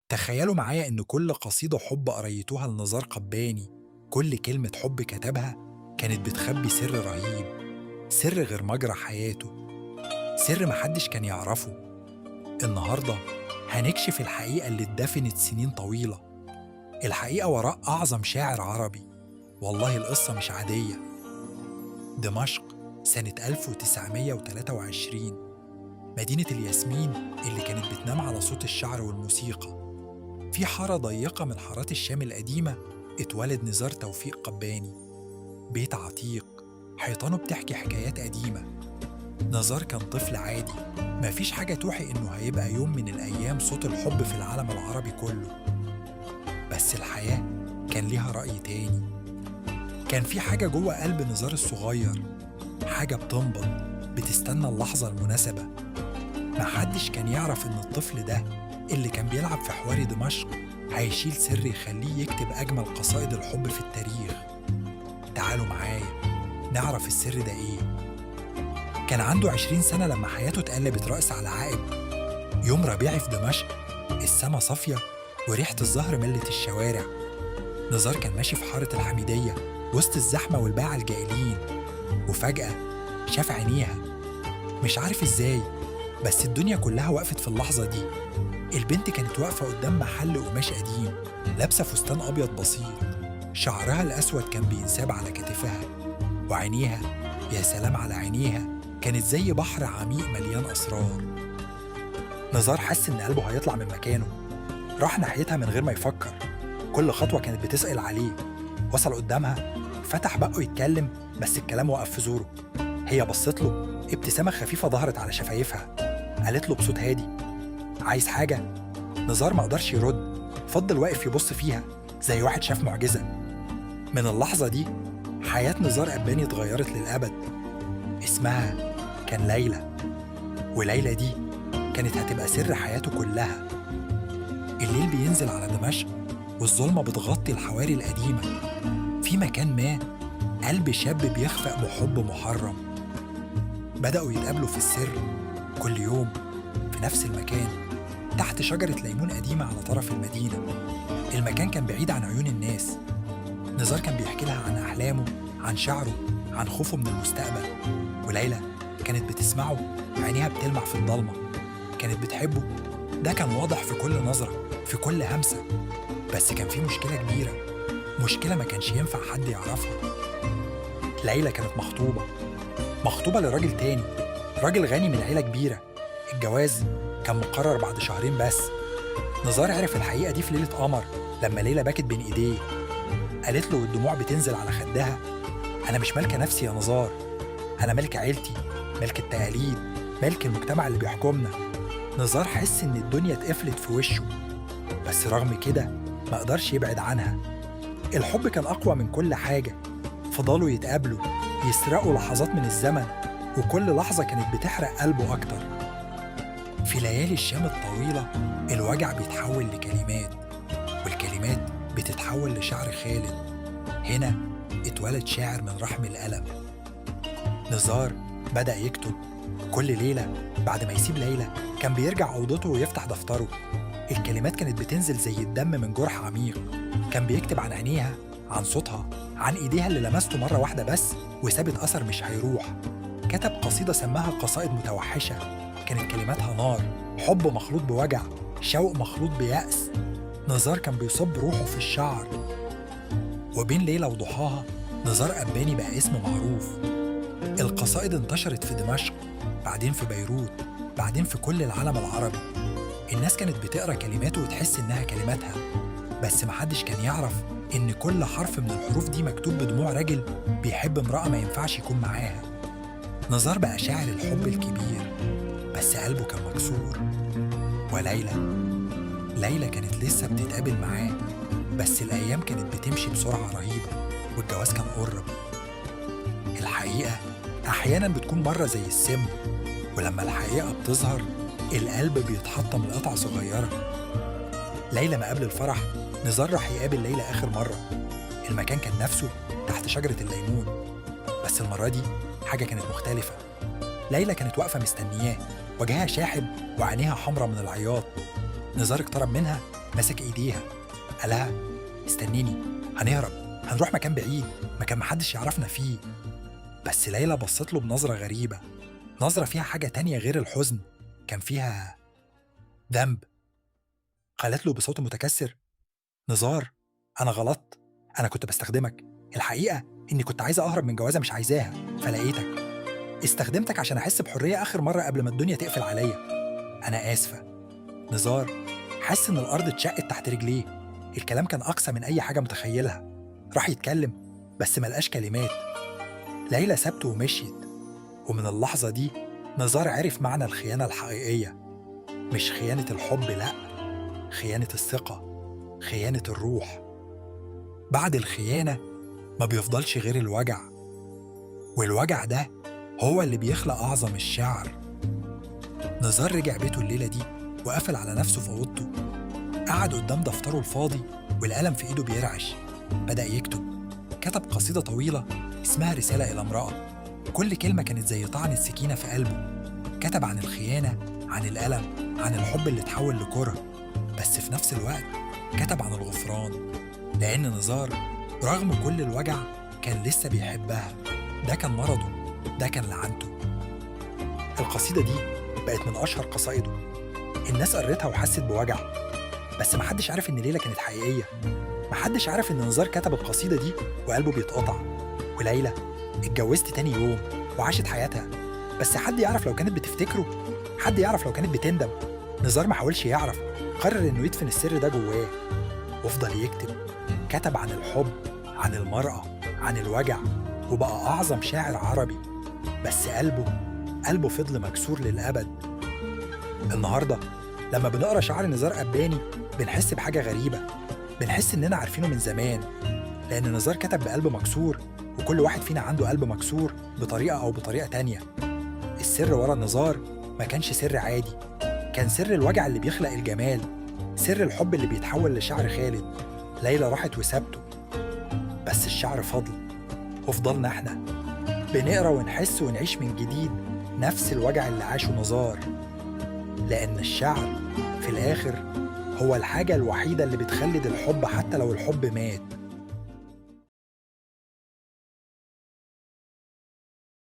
تخيلوا معايا إن كل قصيدة حب قريتوها لنزار قباني، كل كلمة حب كتبها كانت بتخبي سر رهيب، سر غير مجرى حياته، سر محدش كان يعرفه. النهاردة هنكشف الحقيقة اللي اتدفنت سنين طويلة، الحقيقة وراء أعظم شاعر عربي. والله القصة مش عادية. دمشق سنة 1923، مدينة الياسمين اللي كانت بتنام على صوت الشعر والموسيقى. في حارة ضيقة من حارات الشام القديمة اتولد نزار توفيق قباني. بيت عتيق، حيطانه بتحكي حكايات قديمة. نزار كان طفل عادي، مفيش حاجة توحي إنه هيبقى يوم من الأيام صوت الحب في العالم العربي كله. بس الحياة كان ليها رأي تاني. كان في حاجة جوه قلب نزار الصغير، حاجة بتنبض بتستنى اللحظة المناسبة. محدش كان يعرف إن الطفل ده اللي كان بيلعب في حواري دمشق هيشيل سر يخليه يكتب أجمل قصائد الحب في التاريخ. تعالوا معايا نعرف السر ده إيه. كان عنده 20 سنة لما حياته اتقلبت رأس على عقب. يوم ربيعي في دمشق، السما صافية وريحة الزهر ملت الشوارع. نزار كان ماشي في حارة الحميدية وسط الزحمة والباعة الجائلين، وفجأة شاف عينيها. مش عارف إزاي، بس الدنيا كلها وقفت في اللحظة دي. البنت كانت واقفة قدام محل قماش قديم، لابسة فستان أبيض بسيط، شعرها الأسود كان بينساب على كتفها، وعينيها، يا سلام على عينيها، كانت زي بحر عميق مليان أسرار. نزار حس إن قلبه هيطلع من مكانه، راح ناحيتها من غير ما يفكر. كل خطوة كانت بتسأل عليه. وصل قدامها، فتح بقه يتكلم، بس الكلام وقف في زوره. هي بصت له، ابتسامة خفيفة ظهرت على شفايفها. قالت له بصوت هادي: عايز حاجة؟ نزار ما قدرش يرد، فضل واقف يبص فيها زي واحد شاف معجزة. من اللحظة دي حياة نزار قباني اتغيرت للأبد. اسمها كان ليلى، وليلى دي كانت هتبقى سر حياته كلها. الليل بينزل على دمشق والظلمة بتغطي الحواري القديمة. في مكان ما قلب شاب بيخفق بحب محرم. بدأوا يتقابلوا في السر كل يوم في نفس المكان، تحت شجرة ليمون قديمة على طرف المدينة. المكان كان بعيد عن عيون الناس. نزار كان بيحكي لها عن أحلامه، عن شعره، عن خوفه من المستقبل. وليلى كانت بتسمعه، عينيها بتلمع في الضلمة. كانت بتحبه، ده كان واضح في كل نظرة، في كل همسة. بس كان في مشكلة كبيرة، مشكلة ما كانش ينفع حد يعرفها. ليلى كانت مخطوبة لراجل تاني، راجل غني من عيلة كبيرة. الجواز كان مقرر بعد شهرين بس. نزار عرف الحقيقة دي في ليلة قمر، لما ليلى بكت بين إيديه. قالت له والدموع بتنزل على خدها: أنا مش مالكة نفسي يا نزار، أنا ملك عيلتي، ملك التقاليد، ملك المجتمع اللي بيحكمنا. نزار حس إن الدنيا اتقفلت في وشه، بس رغم كده ما قدرش يبعد عنها. الحب كان أقوى من كل حاجة. فضلوا يتقابلوا، يسرقوا لحظات من الزمن، وكل لحظة كانت بتحرق قلبه أكتر. في ليالي الشام الطويلة الوجع بيتحول لكلمات، والكلمات بتتحول لشعر خالد. هنا اتولد شاعر من رحم الألم. نزار بدأ يكتب. كل ليلة بعد ما يسيب ليلى كان بيرجع أوضته ويفتح دفتره. الكلمات كانت بتنزل زي الدم من جرح عميق. كان بيكتب عن عينيها، عن صوتها، عن إيديها اللي لمسته مرة واحدة بس وسابت أثر مش هيروح. كتب قصيدة سماها قصائد متوحشة. كانت كلماتها نار، حب مخلوط بوجع، شوق مخلوط بيأس. نزار كان بيصب روحه في الشعر. وبين ليلة وضحاها نزار قباني بقى اسم معروف. القصائد انتشرت في دمشق، بعدين في بيروت، بعدين في كل العالم العربي. الناس كانت بتقرأ كلماته وتحس إنها كلماتها، بس محدش كان يعرف إن كل حرف من الحروف دي مكتوب بدموع راجل بيحب امرأة ما ينفعش يكون معاها. نزار بقى شاعر الحب الكبير، بس قلبه كان مكسور. ليلى كانت لسه بتتقابل معاه، بس الأيام كانت بتمشي بسرعة رهيبة، والجواز كان قرب. الحقيقة أحيانا بتكون مرة زي السم، ولما الحقيقة بتظهر القلب بيتحطم لقطع صغيرة. ليلى ما قبل الفرح نزار راح يقابل ليلى آخر مرة. المكان كان نفسه تحت شجرة الليمون، بس المرة دي حاجة كانت مختلفة. ليلى كانت واقفة مستنياه، وجهها شاحب وعينيها حمرة من العياط. نزار اقترب منها مسك إيديها، قالها استنيني، هنهرب، هنروح مكان بعيد، مكان محدش يعرفنا فيه. بس ليلى بصت له بنظرة غريبة، نظرة فيها حاجة تانية غير الحزن، كان فيها ذنب. قالت له بصوت متكسر: نزار، أنا غلطت، أنا كنت بستخدمك، الحقيقة إني كنت عايزة أهرب من جوازة مش عايزاها، فلقيتك، استخدمتك عشان أحس بحرية آخر مرة قبل ما الدنيا تقفل عليا. أنا آسفة. نزار حس إن الأرض اتشقت تحت رجليه، الكلام كان أقسى من أي حاجة متخيلها. راح يتكلم بس ملقاش كلمات. ليلى سابته ومشيت، ومن اللحظة دي نزار عرف معنى الخيانة الحقيقية، مش خيانة الحب، لأ، خيانة الثقة، خيانة الروح. بعد الخيانة ما بيفضلش غير الوجع، والوجع ده هو اللي بيخلق أعظم الشعر. نزار رجع بيته الليلة دي وقفل على نفسه في أوضته، قعد قدام دفتره الفاضي والقلم في إيده بيرعش. بدأ يكتب، كتب قصيدة طويلة اسمها رسالة إلى امرأة، كل كلمة كانت زي طعنة سكينة في قلبه. كتب عن الخيانة، عن الألم، عن الحب اللي اتحول لكره، بس في نفس الوقت كتب عن الغفران، لأن نزار رغم كل الوجع كان لسه بيحبها. ده كان مرضه، ده كان لعنته. القصيدة دي بقت من أشهر قصائده، الناس قريتها وحست بوجع، بس محدش عارف إن ليلى كانت حقيقية، محدش عارف إن نزار كتب القصيدة دي وقلبه بيتقطع. وليلى اتجوزت تاني يوم وعاشت حياتها، بس حد يعرف لو كانت بتفتكره؟ حد يعرف لو كانت بتندم؟ نزار ما حاولش يعرف، قرر إنه يدفن السر ده جواه وفضل يكتب. كتب عن الحب، عن المرأة، عن الوجع، وبقى أعظم شاعر عربي، بس قلبه فضل مكسور للأبد. النهاردة لما بنقرأ شعر نزار قباني بنحس بحاجة غريبة، بنحس إننا عارفينه من زمان، لأن نزار كتب بقلب مكسور، وكل واحد فينا عنده قلب مكسور بطريقة أو بطريقة تانية. السر ورا نزار ما كانش سر عادي، كان سر الوجع اللي بيخلق الجمال، سر الحب اللي بيتحول لشعر خالد. ليلى راحت وسابته، بس الشعر فضل، وفضلنا احنا بنقرا ونحس ونعيش من جديد نفس الوجع اللي عاشه نزار، لأن الشعر في الآخر هو الحاجة الوحيدة اللي بتخلد الحب حتى لو الحب مات.